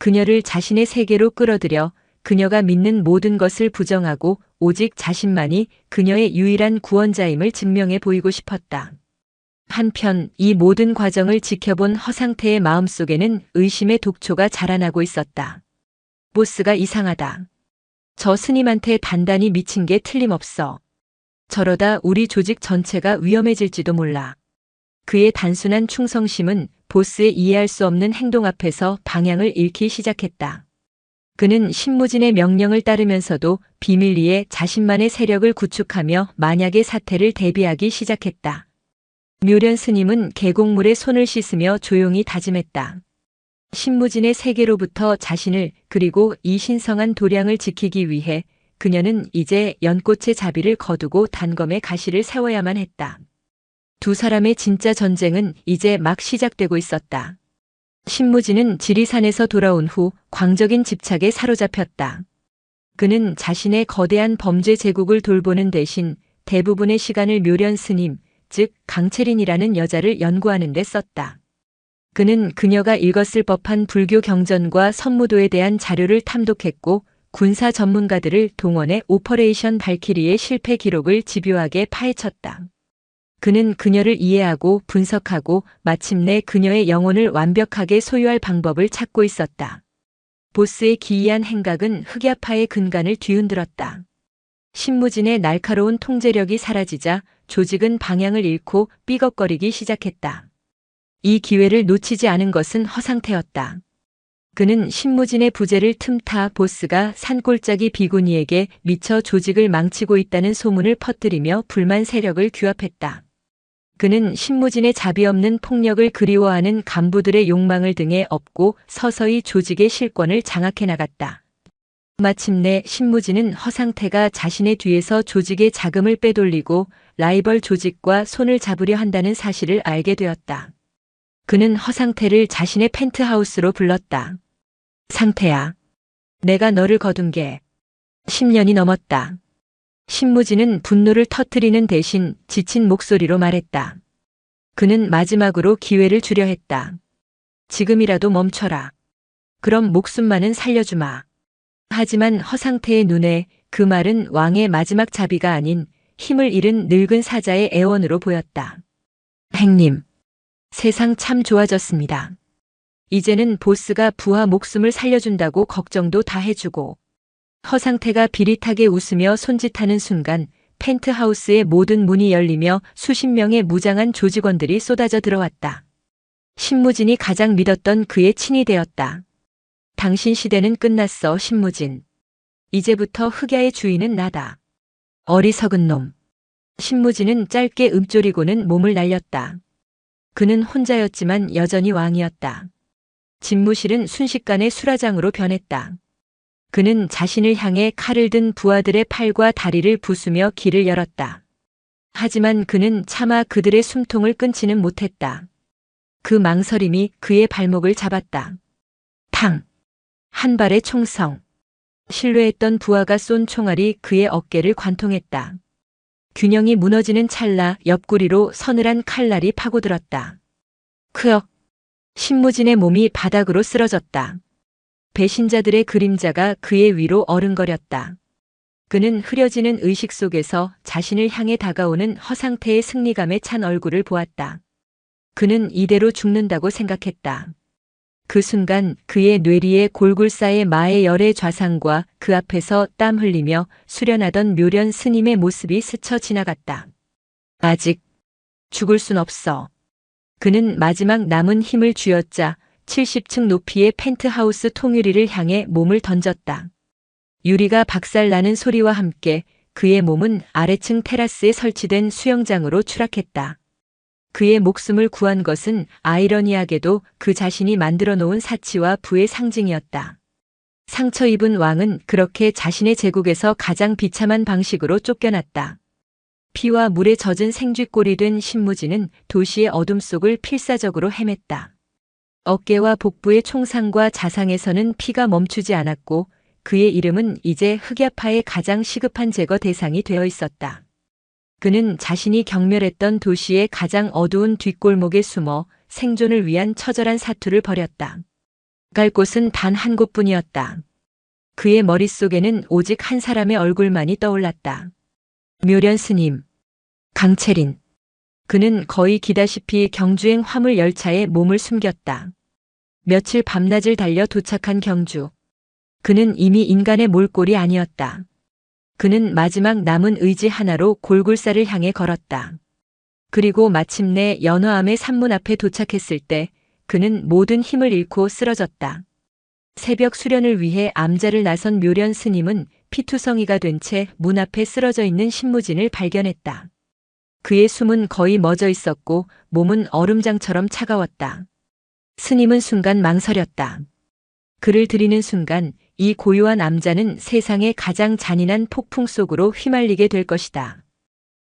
그녀를 자신의 세계로 끌어들여 그녀가 믿는 모든 것을 부정하고 오직 자신만이 그녀의 유일한 구원자임을 증명해 보이고 싶었다. 한편 이 모든 과정을 지켜본 허상태의 마음속에는 의심의 독초가 자라나고 있었다. 보스가 이상하다. 저 스님한테 단단히 미친 게 틀림없어. 저러다 우리 조직 전체가 위험해질지도 몰라. 그의 단순한 충성심은 보스의 이해할 수 없는 행동 앞에서 방향을 잃기 시작했다. 그는 신무진의 명령을 따르면서도 비밀리에 자신만의 세력을 구축하며 만약의 사태를 대비하기 시작했다. 묘련 스님은 계곡물에 손을 씻으며 조용히 다짐했다. 신무진의 세계로부터 자신을 그리고 이 신성한 도량을 지키기 위해 그녀는 이제 연꽃의 자비를 거두고 단검에 가시를 세워야만 했다. 두 사람의 진짜 전쟁은 이제 막 시작되고 있었다. 신무진은 지리산에서 돌아온 후 광적인 집착에 사로잡혔다. 그는 자신의 거대한 범죄 제국을 돌보는 대신 대부분의 시간을 묘련 스님, 즉 강채린이라는 여자를 연구하는 데 썼다. 그는 그녀가 읽었을 법한 불교 경전과 선무도에 대한 자료를 탐독했고 군사 전문가들을 동원해 오퍼레이션 발키리의 실패 기록을 집요하게 파헤쳤다. 그는 그녀를 이해하고 분석하고 마침내 그녀의 영혼을 완벽하게 소유할 방법을 찾고 있었다. 보스의 기이한 행각은 흑야파의 근간을 뒤흔들었다. 신무진의 날카로운 통제력이 사라지자 조직은 방향을 잃고 삐걱거리기 시작했다. 이 기회를 놓치지 않은 것은 허상태였다. 그는 신무진의 부재를 틈타 보스가 산골짜기 비구니에게 미쳐 조직을 망치고 있다는 소문을 퍼뜨리며 불만 세력을 규합했다. 그는 신무진의 자비 없는 폭력을 그리워하는 간부들의 욕망을 등에 업고 서서히 조직의 실권을 장악해 나갔다. 마침내 신무진은 허상태가 자신의 뒤에서 조직의 자금을 빼돌리고 라이벌 조직과 손을 잡으려 한다는 사실을 알게 되었다. 그는 허상태를 자신의 펜트하우스로 불렀다. 상태야. 내가 너를 거둔 게 10년이 넘었다. 신무진은 분노를 터뜨리는 대신 지친 목소리로 말했다. 그는 마지막으로 기회를 주려 했다. 지금이라도 멈춰라. 그럼 목숨만은 살려주마. 하지만 허상태의 눈에 그 말은 왕의 마지막 자비가 아닌 힘을 잃은 늙은 사자의 애원으로 보였다. 행님, 세상 참 좋아졌습니다. 이제는 보스가 부하 목숨을 살려준다고 걱정도 다 해주고. 허상태가 비릿하게 웃으며 손짓하는 순간 펜트하우스의 모든 문이 열리며 수십 명의 무장한 조직원들이 쏟아져 들어왔다. 신무진이 가장 믿었던 그의 친히 되었다. 당신 시대는 끝났어, 신무진. 이제부터 흑야의 주인은 나다. 어리석은 놈. 신무진은 짧게 읊조리고는 몸을 날렸다. 그는 혼자였지만 여전히 왕이었다. 집무실은 순식간에 수라장으로 변했다. 그는 자신을 향해 칼을 든 부하들의 팔과 다리를 부수며 길을 열었다. 하지만 그는 차마 그들의 숨통을 끊지는 못했다. 그 망설임이 그의 발목을 잡았다. 탕! 한 발의 총성. 신뢰했던 부하가 쏜 총알이 그의 어깨를 관통했다. 균형이 무너지는 찰나 옆구리로 서늘한 칼날이 파고들었다. 크억! 신무진의 몸이 바닥으로 쓰러졌다. 배신자들의 그림자가 그의 위로 어른거렸다. 그는 흐려지는 의식 속에서 자신을 향해 다가오는 허상태의 승리감에 찬 얼굴을 보았다. 그는 이대로 죽는다고 생각했다. 그 순간 그의 뇌리에 골골 쌓의 마의 열의 좌상과 그 앞에서 땀 흘리며 수련하던 묘련 스님의 모습이 스쳐 지나갔다. 아직 죽을 순 없어. 그는 마지막 남은 힘을 쥐어짜 70층 높이의 펜트하우스 통유리를 향해 몸을 던졌다. 유리가 박살나는 소리와 함께 그의 몸은 아래층 테라스에 설치된 수영장으로 추락했다. 그의 목숨을 구한 것은 아이러니하게도 그 자신이 만들어 놓은 사치와 부의 상징이었다. 상처 입은 왕은 그렇게 자신의 제국에서 가장 비참한 방식으로 쫓겨났다. 피와 물에 젖은 생쥐꼴이 된 신무진은 도시의 어둠 속을 필사적으로 헤맸다. 어깨와 복부의 총상과 자상에서는 피가 멈추지 않았고 그의 이름은 이제 흑야파의 가장 시급한 제거 대상이 되어 있었다. 그는 자신이 경멸했던 도시의 가장 어두운 뒷골목에 숨어 생존을 위한 처절한 사투를 벌였다. 갈 곳은 단 한 곳뿐이었다. 그의 머릿속에는 오직 한 사람의 얼굴만이 떠올랐다. 묘련 스님, 강채린. 그는 거의 기다시피 경주행 화물 열차에 몸을 숨겼다. 며칠 밤낮을 달려 도착한 경주. 그는 이미 인간의 몰골이 아니었다. 그는 마지막 남은 의지 하나로 골골사를 향해 걸었다. 그리고 마침내 연화암의 산문 앞에 도착했을 때 그는 모든 힘을 잃고 쓰러졌다. 새벽 수련을 위해 암자를 나선 묘련 스님은 피투성이가 된 채 문 앞에 쓰러져 있는 신무진을 발견했다. 그의 숨은 거의 멎어 있었고 몸은 얼음장처럼 차가웠다. 스님은 순간 망설였다. 그를 들이는 순간 이 고요한 암자는 세상의 가장 잔인한 폭풍 속으로 휘말리게 될 것이다.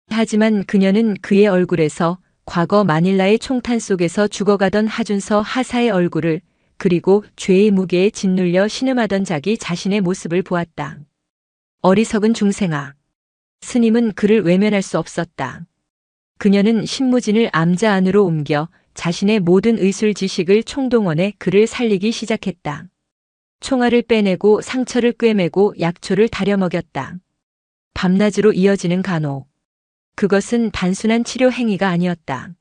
하지만 그녀는 그의 얼굴에서 과거 마닐라의 총탄 속에서 죽어가던 하준서 하사의 얼굴을 그리고 죄의 무게에 짓눌려 신음하던 자기 자신의 모습을 보았다. 어리석은 중생아. 스님은 그를 외면할 수 없었다. 그녀는 신무진을 암자 안으로 옮겨 자신의 모든 의술 지식을 총동원해 그를 살리기 시작했다. 총알을 빼내고 상처를 꿰매고 약초를 다려 먹였다. 밤낮으로 이어지는 간호. 그것은 단순한 치료 행위가 아니었다.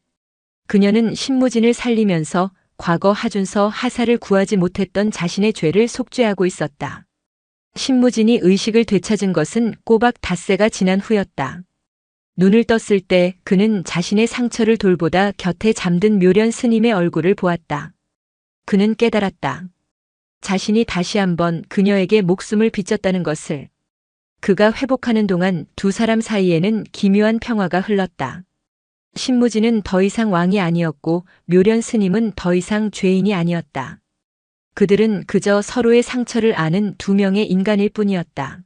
그녀는 신무진을 살리면서 과거 하준서 하사를 구하지 못했던 자신의 죄를 속죄하고 있었다. 신무진이 의식을 되찾은 것은 꼬박 닷새가 지난 후였다. 눈을 떴을 때 그는 자신의 상처를 돌보다 곁에 잠든 묘련 스님의 얼굴을 보았다. 그는 깨달았다. 자신이 다시 한번 그녀에게 목숨을 비쳤다는 것을. 그가 회복하는 동안 두 사람 사이에는 기묘한 평화가 흘렀다. 신무진은 더 이상 왕이 아니었고 묘련 스님은 더 이상 죄인이 아니었다. 그들은 그저 서로의 상처를 아는 두 명의 인간일 뿐이었다.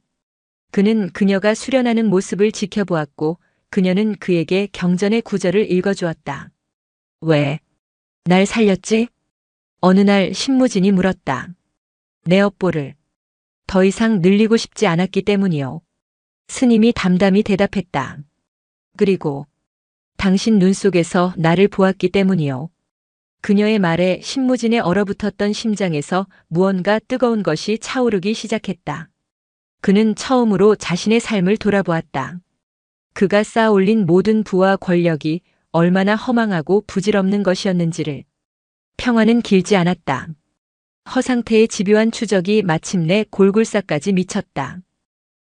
그는 그녀가 수련하는 모습을 지켜보았고 그녀는 그에게 경전의 구절을 읽어주었다. 왜? 날 살렸지? 어느 날 신무진이 물었다. 내 업보를 더 이상 늘리고 싶지 않았기 때문이요. 스님이 담담히 대답했다. 그리고 당신 눈 속에서 나를 보았기 때문이요. 그녀의 말에 신무진의 얼어붙었던 심장에서 무언가 뜨거운 것이 차오르기 시작했다. 그는 처음으로 자신의 삶을 돌아보았다. 그가 쌓아올린 모든 부와 권력이 얼마나 허망하고 부질없는 것이었는지를. 평화는 길지 않았다. 허상태의 집요한 추적이 마침내 골굴사까지 미쳤다.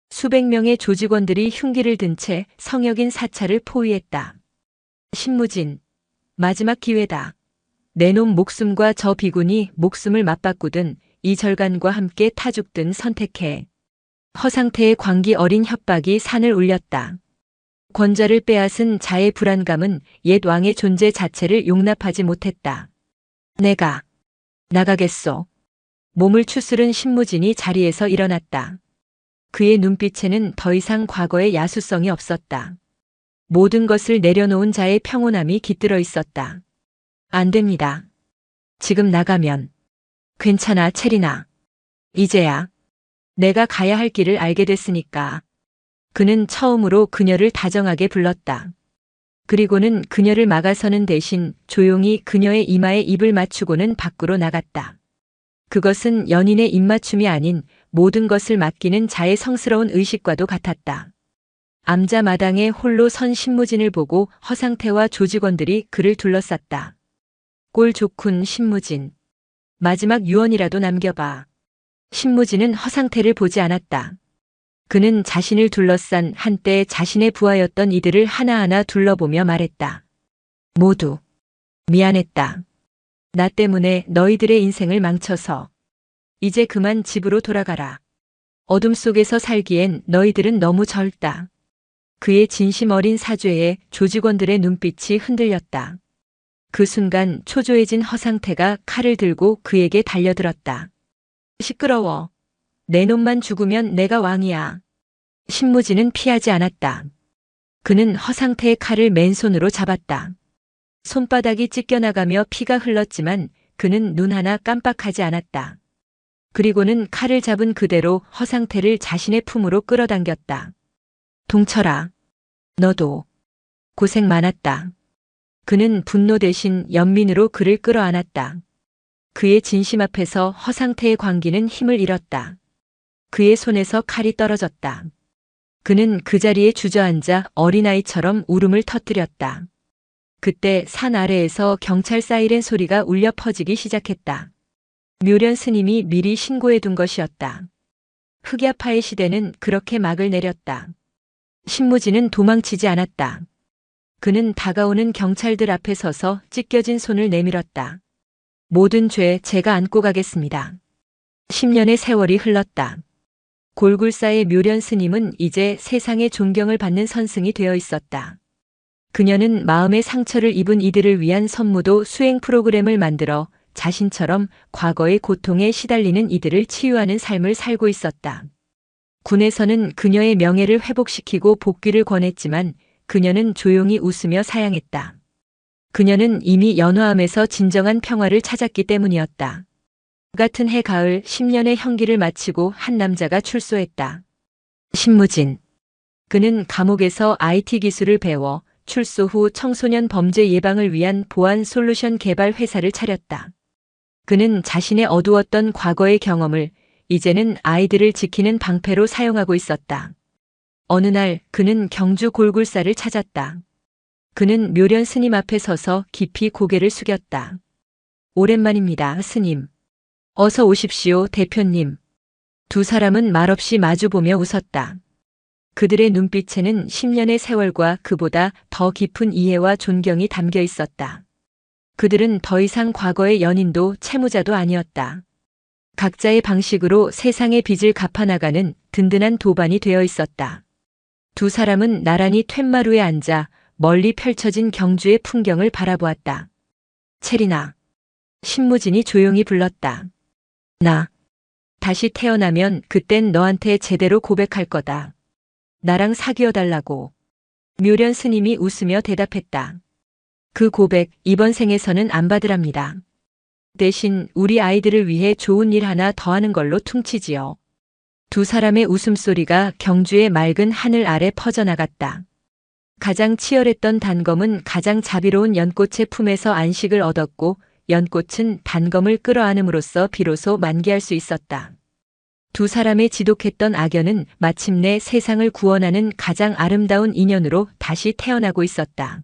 수백 명의 조직원들이 흉기를 든 채 성역인 사찰을 포위했다. 신무진, 마지막 기회다. 내 놈 목숨과 저 비군이 목숨을 맞바꾸든 이 절간과 함께 타죽든 선택해. 허상태의 광기 어린 협박이 산을 울렸다. 권좌를 빼앗은 자의 불안감은 옛 왕의 존재 자체를 용납하지 못했다. 내가 나가겠소. 몸을 추스른 신무진이 자리에서 일어났다. 그의 눈빛에는 더 이상 과거의 야수성이 없었다. 모든 것을 내려놓은 자의 평온함이 깃들어 있었다. 안 됩니다. 지금 나가면. 괜찮아, 체리나. 이제야 내가 가야 할 길을 알게 됐으니까. 그는 처음으로 그녀를 다정하게 불렀다. 그리고는 그녀를 막아서는 대신 조용히 그녀의 이마에 입을 맞추고는 밖으로 나갔다. 그것은 연인의 입맞춤이 아닌 모든 것을 맡기는 자의 성스러운 의식과도 같았다. 암자 마당에 홀로 선 신무진을 보고 허상태와 조직원들이 그를 둘러쌌다. 꼴 좋군 신무진. 마지막 유언이라도 남겨봐. 신무진은 허상태를 보지 않았다. 그는 자신을 둘러싼 한때 자신의 부하였던 이들을 하나하나 둘러보며 말했다. 모두 미안했다. 나 때문에 너희들의 인생을 망쳐서. 이제 그만 집으로 돌아가라. 어둠 속에서 살기엔 너희들은 너무 젊다. 그의 진심 어린 사죄에 조직원들의 눈빛이 흔들렸다. 그 순간 초조해진 허상태가 칼을 들고 그에게 달려들었다. 시끄러워. 내 놈만 죽으면 내가 왕이야. 신무진은 피하지 않았다. 그는 허상태의 칼을 맨손으로 잡았다. 손바닥이 찢겨나가며 피가 흘렀지만 그는 눈 하나 깜빡하지 않았다. 그리고는 칼을 잡은 그대로 허상태를 자신의 품으로 끌어당겼다. 동철아, 너도 고생 많았다. 그는 분노 대신 연민으로 그를 끌어안았다. 그의 진심 앞에서 허상태의 광기는 힘을 잃었다. 그의 손에서 칼이 떨어졌다. 그는 그 자리에 주저앉아 어린아이처럼 울음을 터뜨렸다. 그때 산 아래에서 경찰 사이렌 소리가 울려 퍼지기 시작했다. 묘련 스님이 미리 신고해둔 것이었다. 흑야파의 시대는 그렇게 막을 내렸다. 신무진은 도망치지 않았다. 그는 다가오는 경찰들 앞에 서서 찢겨진 손을 내밀었다. 모든 죄 제가 안고 가겠습니다. 10년의 세월이 흘렀다. 골굴사의 묘련 스님은 이제 세상의 존경을 받는 선승이 되어 있었다. 그녀는 마음의 상처를 입은 이들을 위한 선무도 수행 프로그램을 만들어 자신처럼 과거의 고통에 시달리는 이들을 치유하는 삶을 살고 있었다. 군에서는 그녀의 명예를 회복시키고 복귀를 권했지만 그녀는 조용히 웃으며 사양했다. 그녀는 이미 연화함에서 진정한 평화를 찾았기 때문이었다. 같은 해 가을 10년의 형기를 마치고 한 남자가 출소했다. 신무진. 그는 감옥에서 IT 기술을 배워 출소 후 청소년 범죄 예방을 위한 보안 솔루션 개발 회사를 차렸다. 그는 자신의 어두웠던 과거의 경험을 이제는 아이들을 지키는 방패로 사용하고 있었다. 어느 날 그는 경주 골굴사를 찾았다. 그는 묘련 스님 앞에 서서 깊이 고개를 숙였다. 오랜만입니다, 스님. 어서 오십시오, 대표님. 두 사람은 말없이 마주보며 웃었다. 그들의 눈빛에는 10년의 세월과 그보다 더 깊은 이해와 존경이 담겨 있었다. 그들은 더 이상 과거의 연인도 채무자도 아니었다. 각자의 방식으로 세상의 빚을 갚아나가는 든든한 도반이 되어 있었다. 두 사람은 나란히 툇마루에 앉아 멀리 펼쳐진 경주의 풍경을 바라보았다. 체리나. 신무진이 조용히 불렀다. 나. 다시 태어나면 그땐 너한테 제대로 고백할 거다. 나랑 사귀어 달라고. 묘련 스님이 웃으며 대답했다. 그 고백 이번 생에서는 안 받으랍니다. 대신 우리 아이들을 위해 좋은 일 하나 더 하는 걸로 퉁치지요. 두 사람의 웃음소리가 경주의 맑은 하늘 아래 퍼져나갔다. 가장 치열했던 단검은 가장 자비로운 연꽃의 품에서 안식을 얻었고 연꽃은 단검을 끌어안음으로써 비로소 만개할 수 있었다. 두 사람의 지독했던 악연은 마침내 세상을 구원하는 가장 아름다운 인연으로 다시 태어나고 있었다.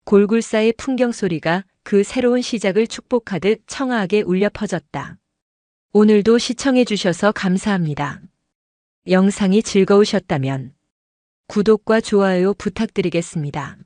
골굴사의 풍경 소리가 그 새로운 시작을 축복하듯 청아하게 울려 퍼졌다. 오늘도 시청해 주셔서 감사합니다. 영상이 즐거우셨다면 구독과 좋아요 부탁드리겠습니다.